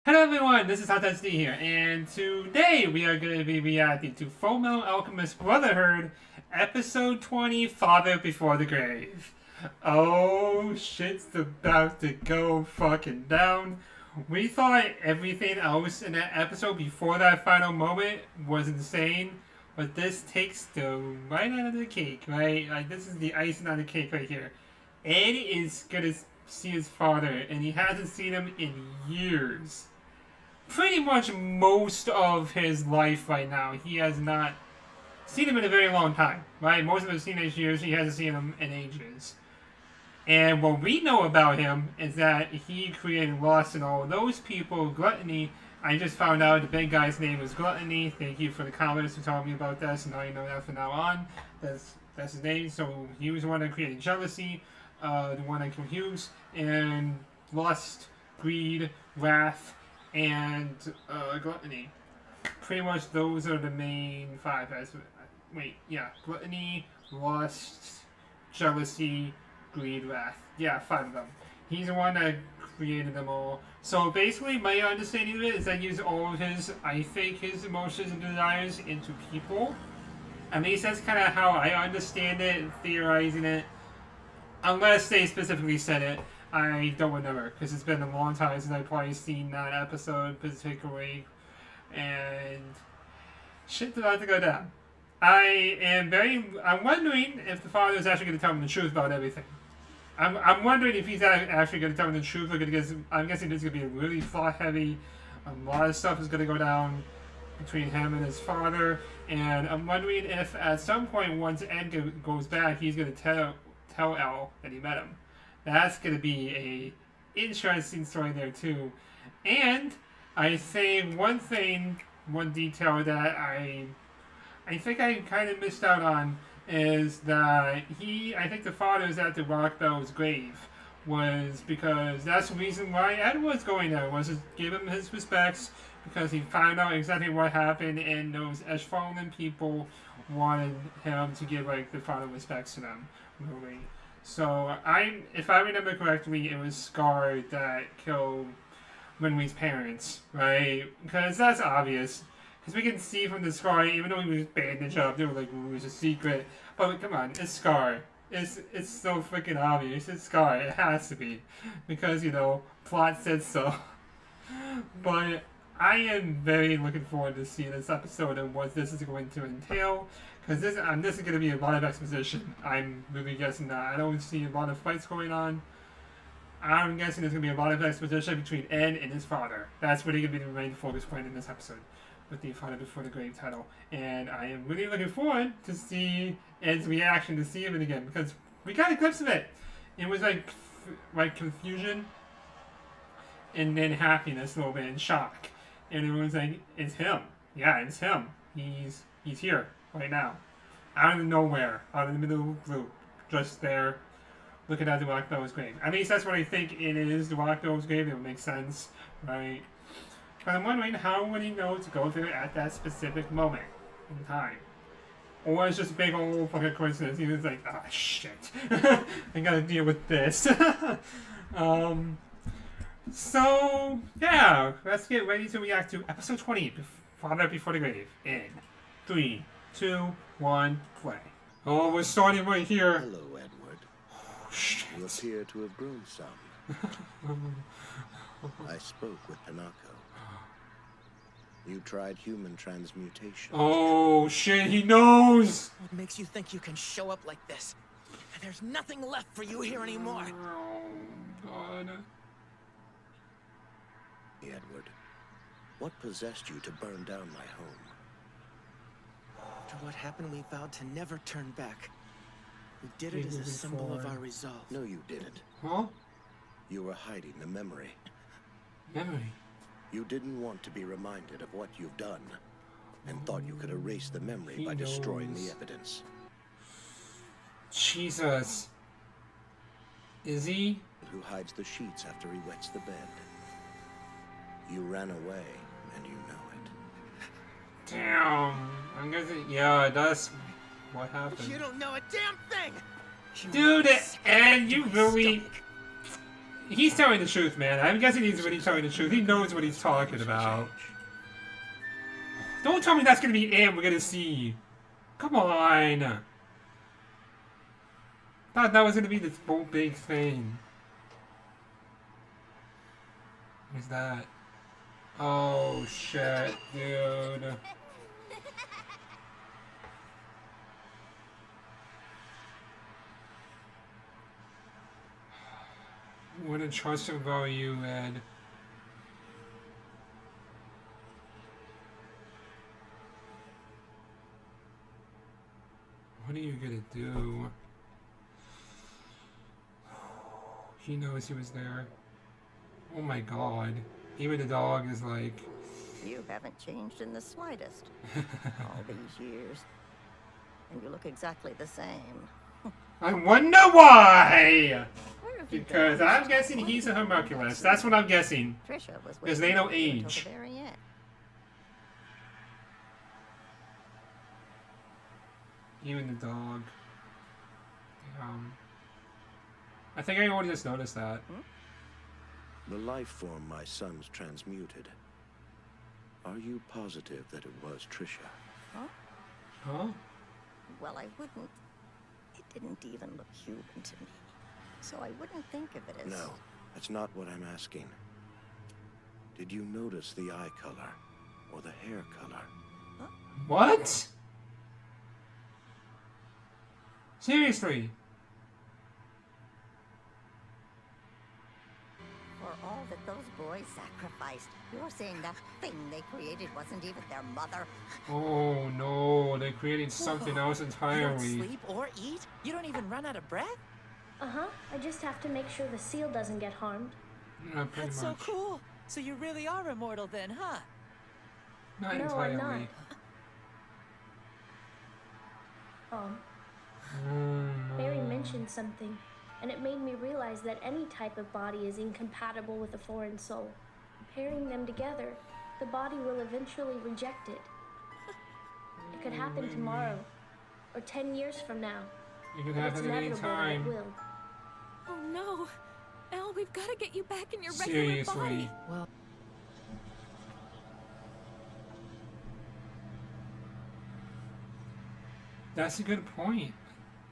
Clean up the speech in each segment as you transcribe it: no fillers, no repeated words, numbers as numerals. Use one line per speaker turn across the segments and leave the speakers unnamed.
Hello everyone, this is HotSD here, and today we are going to be reacting to Fullmetal Alchemist Brotherhood, Episode 20, Father Before the Grave. Oh, shit's about to go fucking down. We thought everything else in that episode before that final moment was insane, but this takes the right out of the cake, right? Like, this is the icing on the cake right here. Ed is going to see his father, and he hasn't seen him in years. Pretty much most of his life right now, he has not seen him in a very long time, right? Most of his teenage years, he hasn't seen him in ages. And what we know about him is that he created Lost and all those people, Gluttony. I just found out the big guy's name is Gluttony. Thank you for the comments who told me about this, and now you know that from now on. That's his name. So he was the one that created jealousy, the one that confused, and lust, greed, wrath, and gluttony. Pretty much those are the main five. Gluttony, lust, jealousy, greed, wrath. Yeah, five of them. He's the one that created them all. So basically, my understanding of it is that he used all of his, I think, his emotions and desires into people. At least that's kind of how I understand it, theorizing it. Unless they specifically said it. I don't remember, because it's been a long time since I've probably seen that episode particularly, and shit's about to go down. I'm wondering if the father is actually going to tell him the truth about everything. I'm wondering if he's actually going to tell him the truth, because I'm guessing this is going to be really plot heavy. A lot of stuff is going to go down between him and his father, and I'm wondering if at some point, once Ed goes back, he's going to tell El that he met him. That's going to be a interesting story there too. And I think one detail that I think I kind of missed out on is that I think the father is at the Rockbell's grave, was because that's the reason why Ed was going there, was to give him his respects, because he found out exactly what happened, and those Eshfallen people wanted him to give like the father respects to them, really. So if I remember correctly, it was Scar that killed Winry's parents, right? Because that's obvious. Because we can see from the Scar, even though he was bandaged up, they were like, ooh, it's a secret. But come on, it's Scar. It's so freaking obvious. It's Scar. It has to be. Because, plot said so. But I am very looking forward to seeing this episode and what this is going to entail. Because this is going to be a lot of exposition. I'm really guessing that. I don't see a lot of fights going on. I'm guessing there's going to be a lot of exposition between Ed and his father. That's really going to be the main focus point in this episode, with the Father Before the Grave title. And I am really looking forward to see Ed's reaction to see him again, because we got a glimpse of it. It was like confusion, and then happiness a little bit, and shock. And it was like, it's him. Yeah, it's him. He's here. Right now. Out of nowhere. Out in the middle of the group. Just there. Looking at the Rockbell's grave. At least that's what I think it is. The Rockbell's grave. It would make sense. Right? But I'm wondering, how would he know to go there at that specific moment in time? Or it's just a big old fucking coincidence. He was like, ah, oh, shit. I gotta deal with this. So, yeah. Let's get ready to react to episode 20. Father Before the Grave. In 3, 2, 1, play. Oh, we're starting right here.
Hello, Edward.
Oh, shit.
You appear to have grown some. I spoke with Pinocchio. You tried human transmutation.
Oh, shit, he knows!
What makes you think you can show up like this? There's nothing left for you here anymore.
Oh, God.
Edward, what possessed you to burn down my home?
After what happened, we vowed to never turn back. We did it as a symbol of our resolve.
No, you didn't.
Huh?
You were hiding the memory.
Memory?
You didn't want to be reminded of what you've done, and thought you could erase the memory by destroying the evidence.
Jesus. Is he?
Who hides the sheets after he wets the bed. You ran away, and you know it.
Damn. I'm guessing, yeah, that's what happened.
You don't know a damn thing!
Dude, and you really... He's telling the truth, man. I'm guessing he's really telling the truth. He knows what he's talking about. Don't tell me that's gonna be it we're gonna see. Come on. Thought that was gonna be this whole big thing. What's that? Oh shit, dude. Wouldn't trust him about you, Ed. What are you gonna do? He knows he was there. Oh my god. Even the dog is like...
You haven't changed in the slightest. All these years. And you look exactly the same.
I wonder why!
Where have you
Because
been?
I'm guessing he's a homunculus. That's what I'm guessing.
Trisha was
Because
with
they
you
don't
until
age.
the very end.
Even the dog. I think I already just noticed that.
The life form my son's transmuted. Are you positive that it was Trisha?
Huh?
Well, I wouldn't. It didn't even look human to me. So I wouldn't think of it as...
No, that's not what I'm asking. Did you notice the eye color or the hair color?
What? Seriously?
For all that those boys sacrificed, you're saying that thing they created wasn't even their mother?
Oh no, they're creating something else
You don't
entirely.
sleep or eat? You don't even run out of breath?
Uh-huh. I just have to make sure the seal doesn't get harmed.
Not pretty
That's
much.
so cool. So you really are immortal then, huh?
Not
No, I'm
entirely.
not. Mary mentioned something, and it made me realize that any type of body is incompatible with a foreign soul. Pairing them together, the body will eventually reject it. It could happen tomorrow, or 10 years from now.
You can
But
have
it's
it at any
inevitable that it
time.
will.
Oh no! Elle, we've got to get you back in your regular
Seriously.
body.
Well,
That's a good point.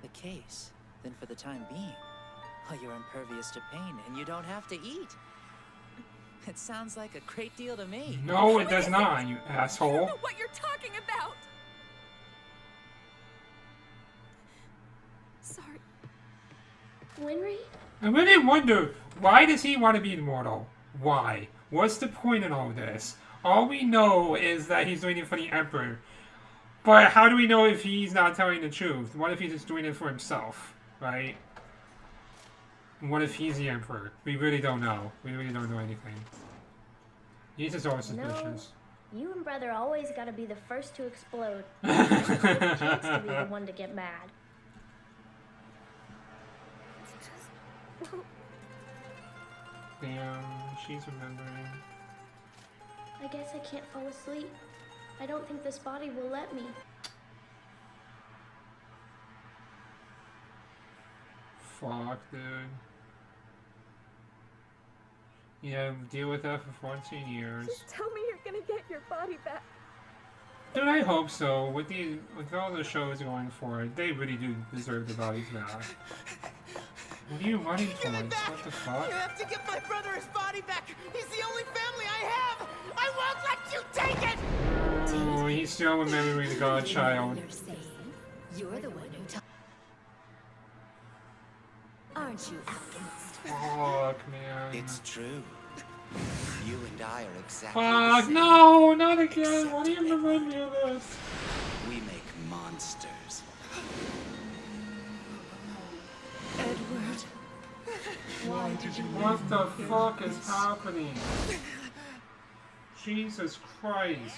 the case. Then for the time being, well, you're impervious to pain and you don't have to eat. It sounds like a great deal to me.
No, it does not, you
I
asshole.
don't know what you're talking about. Sorry.
Winry?
I really wonder, why does he want to be immortal? Why? What's the point in all this? All we know is that he's doing it for the Emperor. But how do we know if he's not telling the truth? What if he's just doing it for himself, right? What if he's the Emperor? We really don't know. We really don't know anything. He's just always
No.
suspicious.
You and brother always gotta be the first to explode. You should take a chance to be the one to get mad.
Damn, she's remembering.
I guess I can't fall asleep. I don't think this body will let me.
Fuck, dude. Yeah, deal with that for 14 years.
Just tell me you're gonna get your body back.
Dude, I hope so. With all the shows going for it, they really do deserve the bodies back. What are you running
Give it
towards?
back!
What the fuck?
You have to give my brother his body back! He's the only family I have! I won't let you take it!
Oh, he's still remembering the godchild.
You're the one who taught. Aren't you, Alchemist?
Fuck, man.
It's true. You and I are exactly the
Fuck,
same.
no! Not again! Why do you remind me of this?
We make monsters.
Edward. Why did you
What the fuck is happening? Jesus Christ.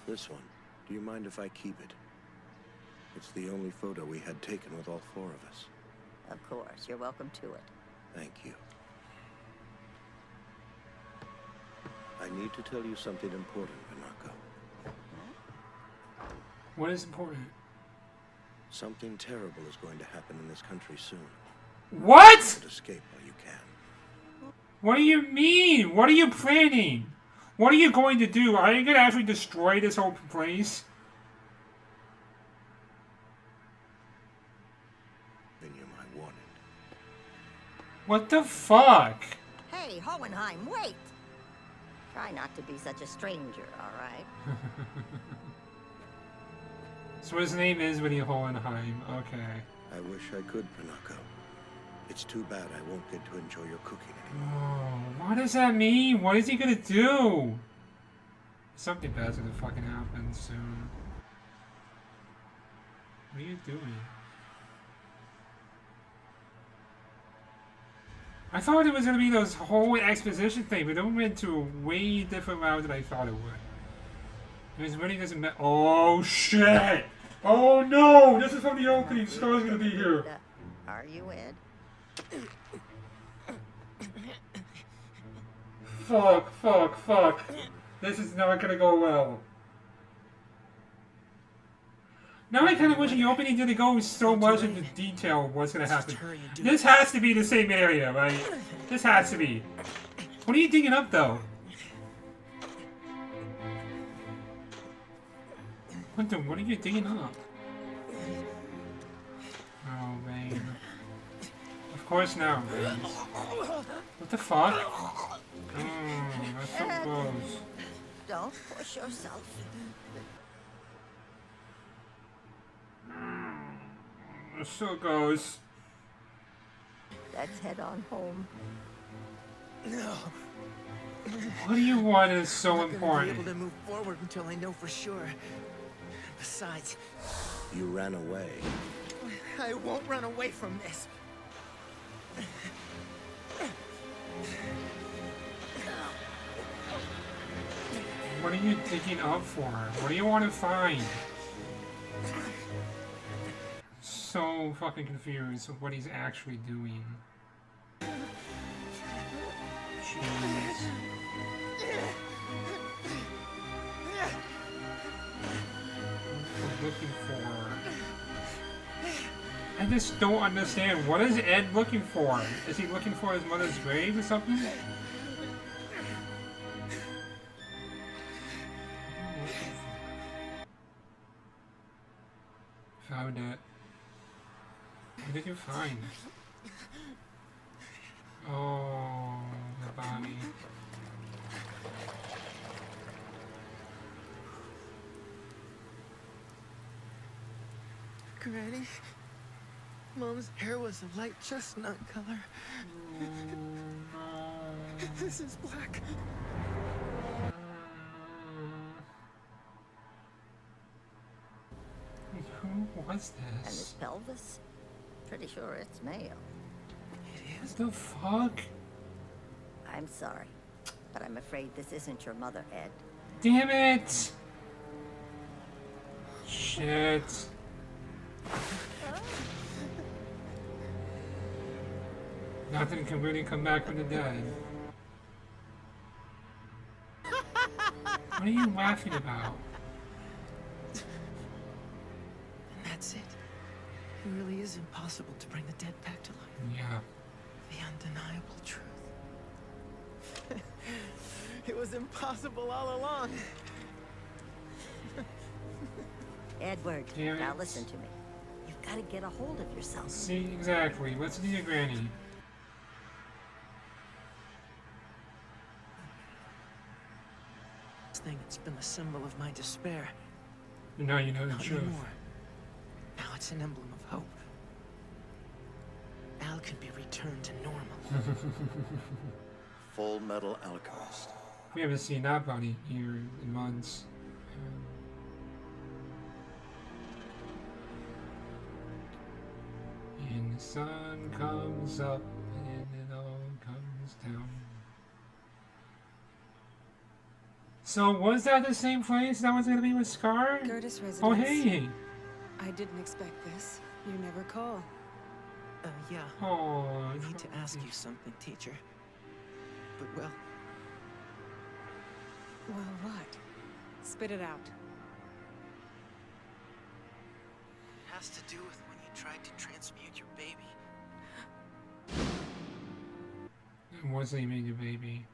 This one. Do you mind if I keep it? It's the only photo we had taken with all four of us.
Of course, you're welcome to it.
Thank you. I need to tell you something important, Vinako.
What is important?
Something terrible is going to happen in this country soon.
What?
But escape while you can.
What do you mean? What are you planning? What are you going to do? Are you going to actually destroy this whole place?
Then you my warning.
What the fuck?
Hey, Hohenheim, wait! Try not to be such a stranger, all right?
So his name is Willie Hohenheim. Okay.
I wish I could, Pinocchio. It's too bad I won't get to enjoy your cooking anymore.
Oh, what does that mean? What is he gonna do? Something bad's gonna fucking happen soon. What are you doing? I thought it was gonna be those whole exposition thing, but it went to a way different route than I thought it would. It was really doesn't matter. Oh shit! Oh no! This is from the opening. Scar's gonna be here.
Are you, Ed?
Fuck. This is not gonna go well. Now I kind of wish the opening didn't go so much into detail of what's gonna happen. This has to be the same area, right? This has to be. What are you digging up, though? What are you digging up? Oh, Rain. Of course now, Rain. What the fuck? Oh, that's so gross.
Don't push yourself.
It so goes.
Let's head on home.
No.
What do you want is so
I'm not gonna
important?
be able to move forward until I know for sure. Besides,
You ran away.
I won't run away from this.
What are you digging up for? What do you want to find? So fucking confused of what he's actually doing. Jeez. What are you looking for? I just don't understand. What is Ed looking for? Is he looking for his mother's grave or something? Found it. What did you find? Oh, the body.
Granny, Mom's hair was a light chestnut color. This is black.
Who was
And
this?
his pelvis? Pretty sure it's male.
It
What
is.
the fuck?
I'm sorry, but I'm afraid this isn't your mother, Ed.
Damn it! Shit. Nothing can really come back from the dead. What are you laughing about?
And that's it. It really is impossible to bring the dead back to life.
Yeah.
The undeniable truth. It was impossible all along.
Edward,
Damn
now
it.
listen to me. You've got to get a hold of yourself.
See, exactly. What's to your granny?
This thing, it's been a symbol of my despair.
Now you know the
Not
truth.
anymore. Now it's an emblem of hope. Al can be returned to normal.
Fullmetal Alchemist.
We haven't seen that body here in months. And the sun comes up and it all comes down. So was that the same place that was gonna be with Scar?
Gertis residence.
Oh hey!
I didn't expect this. You never call.
Yeah.
Oh,
I need to ask you something, teacher. But well,
Well, what? Spit it out.
has to do with when you tried to transmute your baby.
It wasn't even your baby.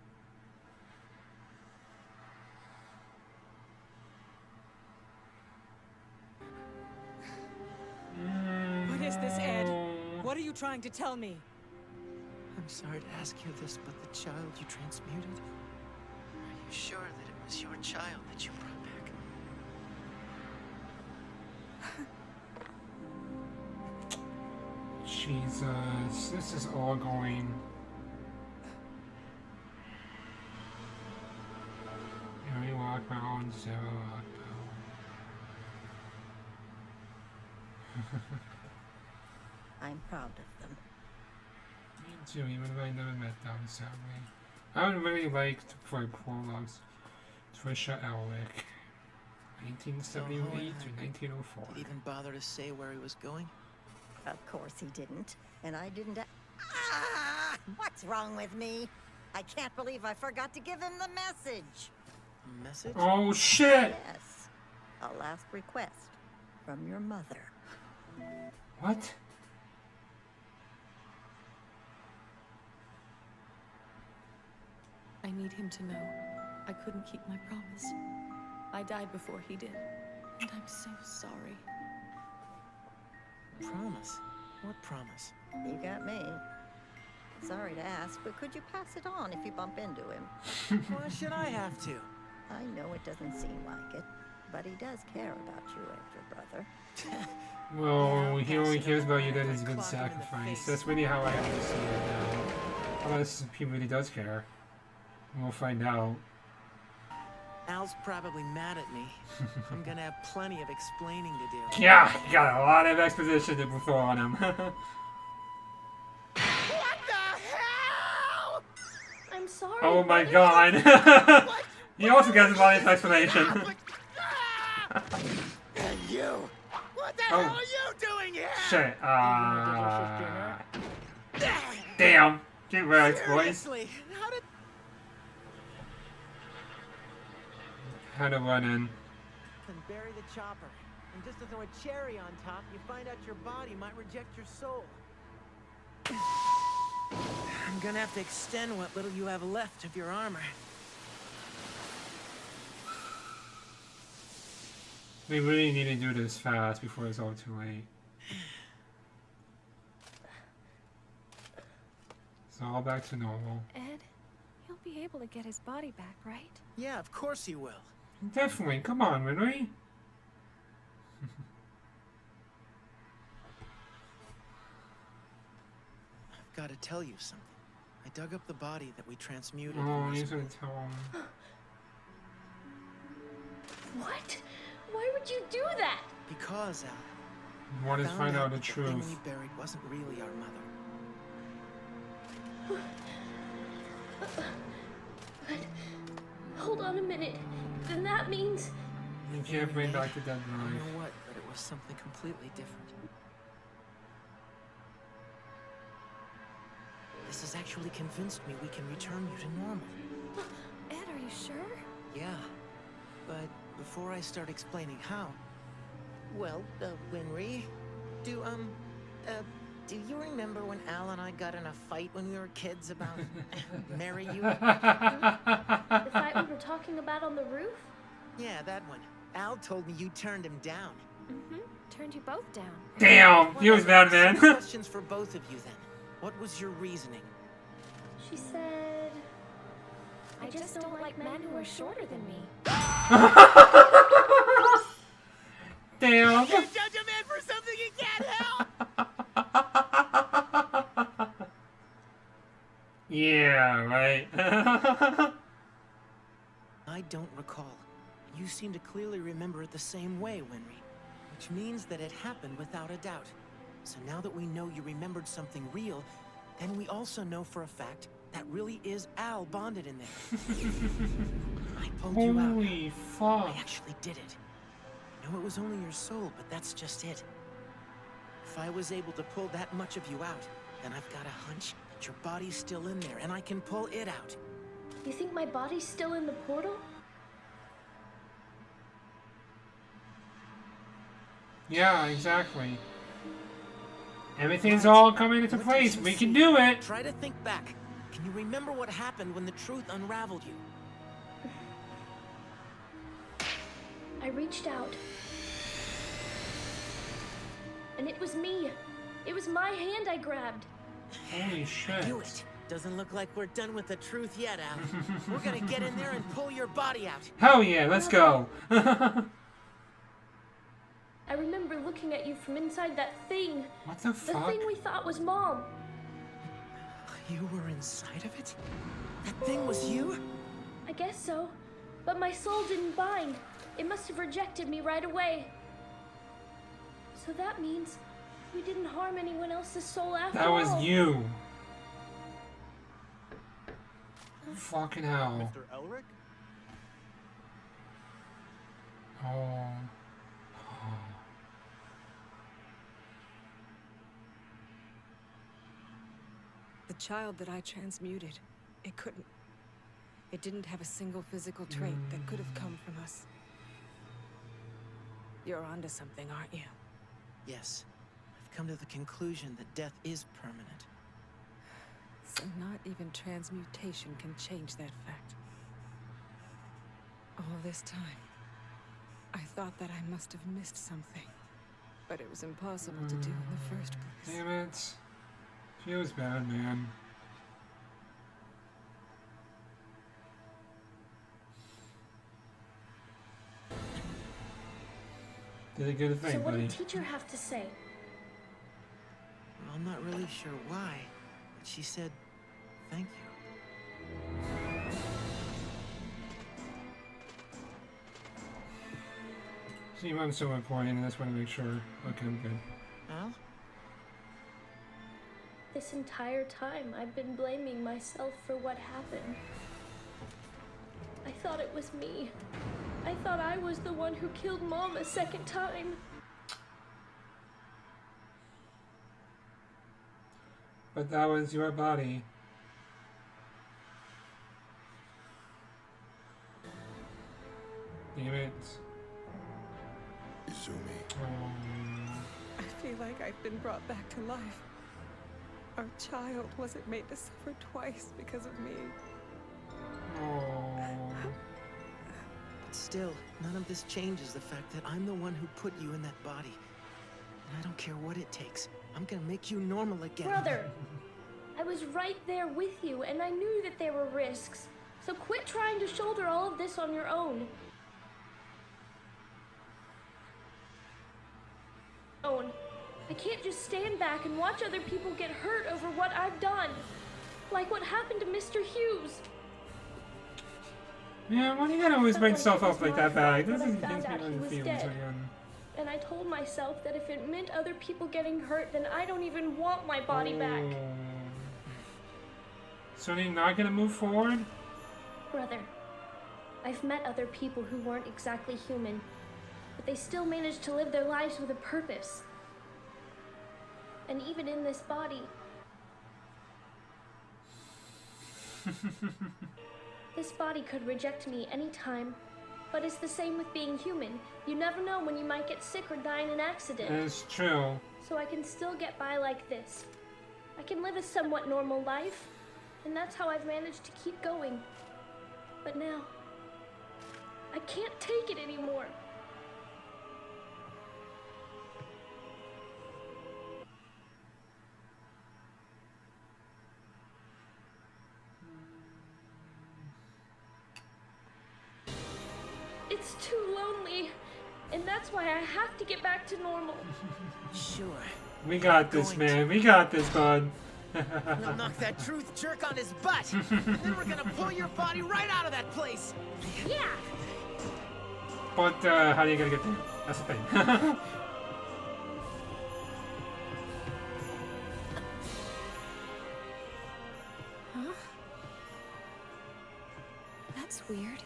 What is this, Ed? What are you trying to tell me?
I'm sorry to ask you this, but the child you transmuted, are you sure that it was your child that you brought back?
Jesus, this is all going. Harry Lockbound, Sarah Lockbound.
I'm proud of them.
Me too, even though I never met them, sadly. I would really like to play prologues. Trisha Elwick, 1978 to 1904.
Did he even bother to say where he was going?
Of course he didn't. And I didn't. Ah! What's wrong with me? I can't believe I forgot to give him the message.
A message?
Oh shit!
Yes. A last request from your mother.
What?
I need him to know I couldn't keep my promise. I died before he did, and I'm so sorry.
Promise? What promise?
You got me. Sorry to ask, but could you pass it on if you bump into him?
Why should I have to?
I know it doesn't seem like it, but he does care about you as your brother.
Well, he only cares about you that is a good sacrifice. That's really how I have to see it now. Unless he really does care. We'll find out.
Al's probably mad at me. I'm gonna have plenty of explaining to do.
Yeah, you got a lot of exposition to throw on him.
What the hell?
I'm sorry.
Oh my
buddy.
god. He also gets a lot of explanation.
And you! What the hell are you doing here?
Shit. Damn. Get wrecked, boys.
Seriously,
How to run in.
and bury the chopper. And just to throw a cherry on top, you find out your body might reject your soul. I'm gonna have to extend what little you have left of your armor.
We really need to do this fast before it's all too late. It's all back to normal.
Ed, he'll be able to get his body back, right?
Yeah, of course he will.
Definitely. Come on, Ridley.
I've got to tell you something. I dug up the body that we transmuted.
Oh, he's gonna tell him.
What? Why would you do that?
Because, Al,
Want to
found
find out the
that the thing
truth.
we buried wasn't really our mother.
But hold on a minute. Then that means
You can't bring back the dead
I don't
life.
know what, but it was something completely different. This has actually convinced me we can return you to normal.
Ed, are you sure?
Yeah, but before I start explaining how... Well, Winry, do you remember when Al and I got in a fight when we were kids about marry you?
the fight we were talking about on the roof?
Yeah, that one. Al told me you turned him down.
Mm-hmm. Turned you both down.
Damn, he was bad, man.
Some questions for both of you then. What was your reasoning?
She said,
I just don't like men who are shorter than me.
Damn.
You judge a man for something he can't help!
Yeah, right.
I don't recall. You seem to clearly remember it the same way, Winry. Which means that it happened without a doubt. So now that we know you remembered something real, then we also know for a fact that really is Al bonded in there. I pulled you out.
Holy fuck.
I actually did it. I know it was only your soul, but that's just it. If I was able to pull that much of you out, then I've got a hunch that your body's still in there, and I can pull it out.
you think my body's still in the portal?
Yeah, exactly. Everything's all coming into
What did
place.
you
We
see?
can do it.
Try to think back. Can you remember what happened when the truth unraveled you?
I reached out. And it was me. It was my hand I grabbed.
Holy shit.
Do it. Doesn't look like we're done with the truth yet, Al. We're gonna get in there and pull your body out.
Hell yeah, let's go.
I remember looking at you from inside that thing.
What the
The
fuck?
thing we thought was Mom.
You were inside of it? That thing was you?
I guess so. But my soul didn't bind. It must have rejected me right away. So that means we didn't harm anyone else's soul after
That was
all.
you. Fucking hell.
Mr. Elric?
Oh.
The child that I transmuted, it couldn't. It didn't have a single physical trait that could have come from us. You're onto something, aren't you?
Yes. I've come to the conclusion that death is permanent.
So not even transmutation can change that fact. All this time, I thought that I must have missed something. But it was impossible to do in the first place.
Damn it. Feels bad, man. Did a good thing,
So what
buddy.
did teacher have to say?
Well, I'm not really sure why, but she said, thank you.
See, I'm so important, and I just want to make sure. Okay, I'm good.
Al?
This entire time, I've been blaming myself for what happened. I thought it was me. I thought I was the one who killed Mom a second time.
But that was your body. Damn it.
Izumi.
Oh.
I feel like I've been brought back to life. Our child wasn't made to suffer twice because of me.
Oh.
But still, none of this changes the fact that I'm the one who put you in that body. And I don't care what it takes. I'm gonna make you normal again.
Brother, I was right there with you, and I knew that there were risks. So quit trying to shoulder all of this on your own. I can't just stand back and watch other people get hurt over what I've done. Like what happened to Mr. Hughes.
Yeah, why do you gotta always bring stuff up like that back? This
When I
is
found
makes me
out he
really
was
feelings
dead.
again.
And I told myself that if it meant other people getting hurt, then I don't even want my body back.
Oh. So you're not gonna move forward?
Brother, I've met other people who weren't exactly human, but they still managed to live their lives with a purpose. And even in this body, this body could reject me anytime, but it's the same with being human. You never know when you might get sick or die in an accident.
It's true.
So I can still get by like this. I can live a somewhat normal life, and that's how I've managed to keep going. But now, I can't take it anymore. It's too lonely, and that's why I have to get back to normal.
Sure.
We got this,
Going
man. We got this, bud.
We'll knock that truth jerk on his butt. And then we're gonna pull your body right out of that place.
Yeah!
But, how are you gonna get there? That's the thing.
Huh? That's weird.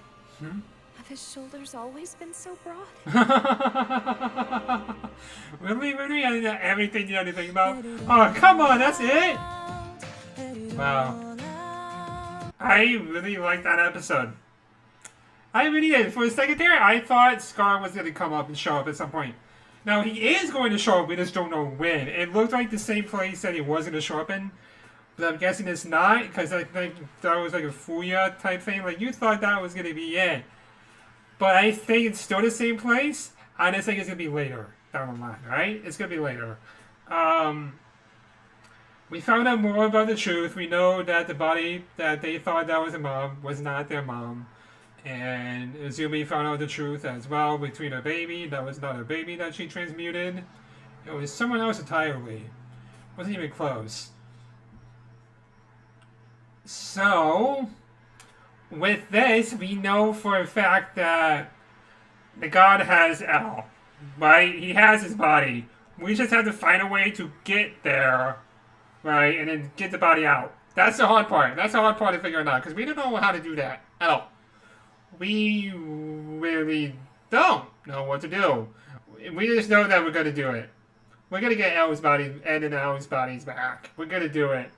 Have his shoulders always been so broad?
Really, everything you had to think about? Oh, come on, that's it? Wow. I really like that episode. I really did. For a second there, I thought Scar was going to come up and show up at some point. Now, he is going to show up, we just don't know when. It looked like the same place that he was going to show up in, but I'm guessing it's not, because I think that was like a Fuya type thing. Like, you thought that was going to be it. But I think it's still the same place. I just think it's going to be later down the line, right? It's going to be later. We found out more about the truth. We know that the body that they thought that was a mom was not their mom. And Izumi found out the truth as well between her baby. That was not her baby that she transmuted. It was someone else entirely. Wasn't even close. So, with this, we know for a fact that the god has L. Right? He has his body. We just have to find a way to get there. Right? And then get the body out. That's the hard part. That's the hard part to figure out. Because we don't know how to do that at all. We really don't know what to do. We just know that we're going to do it. We're going to get El's body, Ed and El's bodies back. We're going to do it.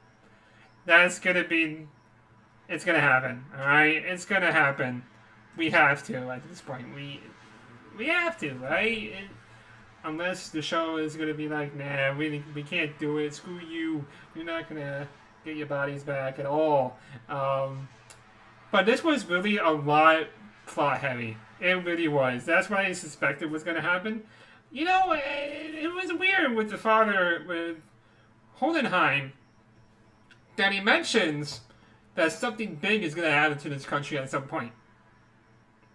That's going to be... It's going to happen. Alright? It's going to happen. We have to at this point. We have to, right? Unless the show is going to be like, nah, we can't do it. Screw you. You're not going to get your bodies back at all. But this was really a lot plot heavy. It really was. That's what I suspected was going to happen. You know, it was weird with the father, with Hohenheim, that he mentions that something big is going to happen to this country at some point.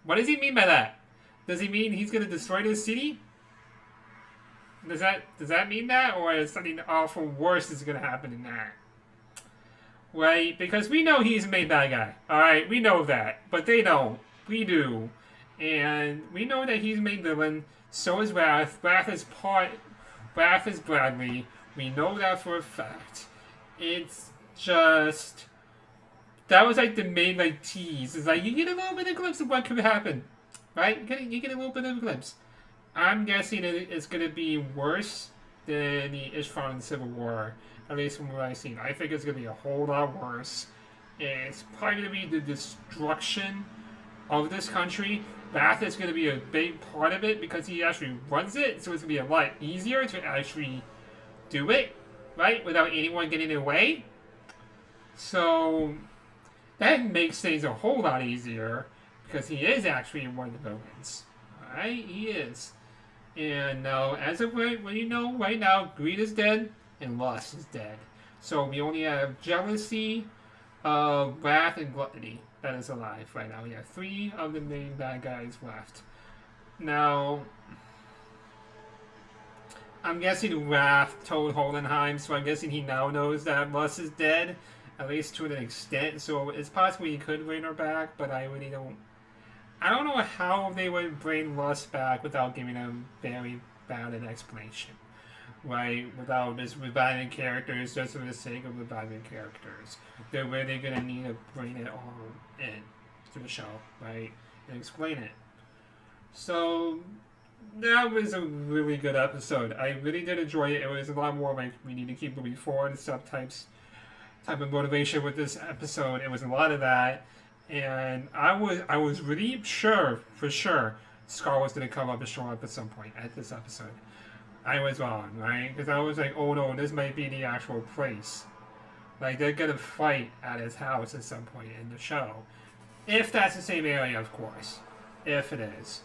What does he mean by that? Does he mean he's going to destroy this city? Does that mean that? Or is something awful worse is going to happen in that? Right? Because we know he's a main bad guy. Alright? We know that. But they don't. We do. And we know that he's the main villain. So is Wrath. Wrath is Bradley. We know that for a fact. It's just... That was like the main like tease. It's like you get a little bit of a glimpse of what could happen. Right? You get a little bit of a glimpse. I'm guessing it's going to be worse than the Ishvalan Civil War. At least from what I've seen. I think it's going to be a whole lot worse. It's probably going to be the destruction of this country. Wrath is going to be a big part of it because he actually runs it. So it's going to be a lot easier to actually do it. Right? Without anyone getting in the way. So that makes things a whole lot easier. Because he is actually one of the villains. Alright? He is. And now, as of right now, greed is dead. And lust is dead. So we only have jealousy, wrath, and gluttony that is alive right now. We have 3 of the main bad guys left. Now, I'm guessing Wrath told Hohenheim, so I'm guessing he now knows that lust is dead, at least to an extent. So it's possible he could bring her back, but I really don't. I don't know how they would bring lust back without giving him very bad an explanation. Right, without just reviving characters just for the sake of reviving characters. They're really gonna need to bring it all in to the show, right? And explain it. So that was a really good episode. I really did enjoy it. It was a lot more like we need to keep moving forward, type of motivation with this episode. It was a lot of that. And I was really sure, for sure, Scar was gonna come up and show up at some point at this episode. I was wrong, right? Because I was like, oh no, this might be the actual place. Like, they're gonna fight at his house at some point in the show. If that's the same area, of course. If it is.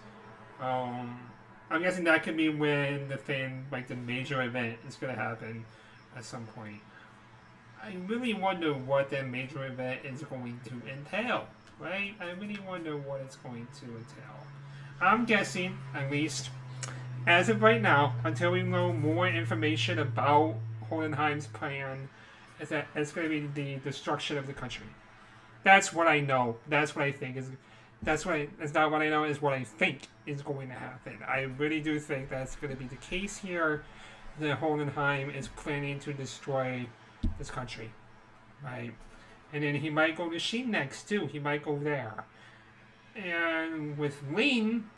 I'm guessing that could be when the thing, like the major event is gonna happen at some point. I really wonder what that major event is going to entail, right? I really wonder what it's going to entail. I'm guessing, at least... As of right now, until we know more information about Hohenheim's plan, is that it's going to be the destruction of the country. That's what I know. That's what I think is. It's not what I know. Is what I think is going to happen. I really do think that's going to be the case here. That Hohenheim is planning to destroy this country, right? And then he might go to Sheen next too. He might go there. And with Lean,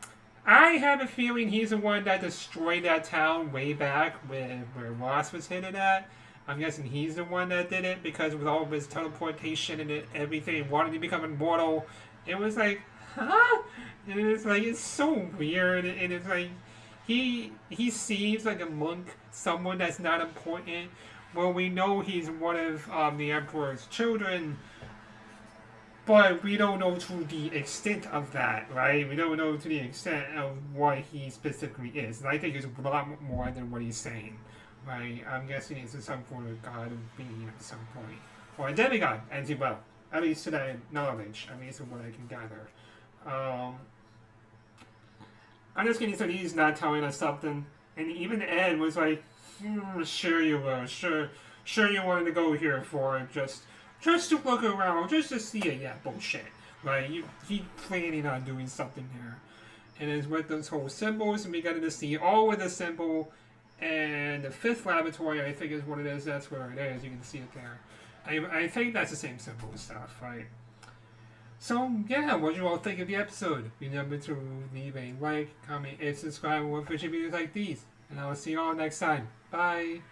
I have a feeling he's the one that destroyed that town way back where Ross was hidden at. I'm guessing he's the one that did it because with all of his teleportation and everything, wanting to become immortal, it was like, huh? And it's like, it's so weird. And it's like, he seems like a monk, someone that's not important. Well, we know he's one of the Emperor's children, but we don't know to the extent of that, right? We don't know to the extent of what he specifically is. And I think it's a lot more than what he's saying, right? I'm guessing it's some form of god of being at some point. Or a demigod, as well. At least to that knowledge, at least from what I can gather. I'm just getting so he's not telling us something. And even Ed was like, sure you will, sure you wanted to go here for just to look around, just to see it. Yeah, bullshit. Right? He planning on doing something here. And it's with those whole symbols, and we got to see all of the symbol, and the 5th laboratory, I think is what it is, that's where it is, you can see it there. I think that's the same symbol stuff, right? So, yeah, what do you all think of the episode? Remember to leave a like, comment, and subscribe for future videos like these. And I will see you all next time. Bye!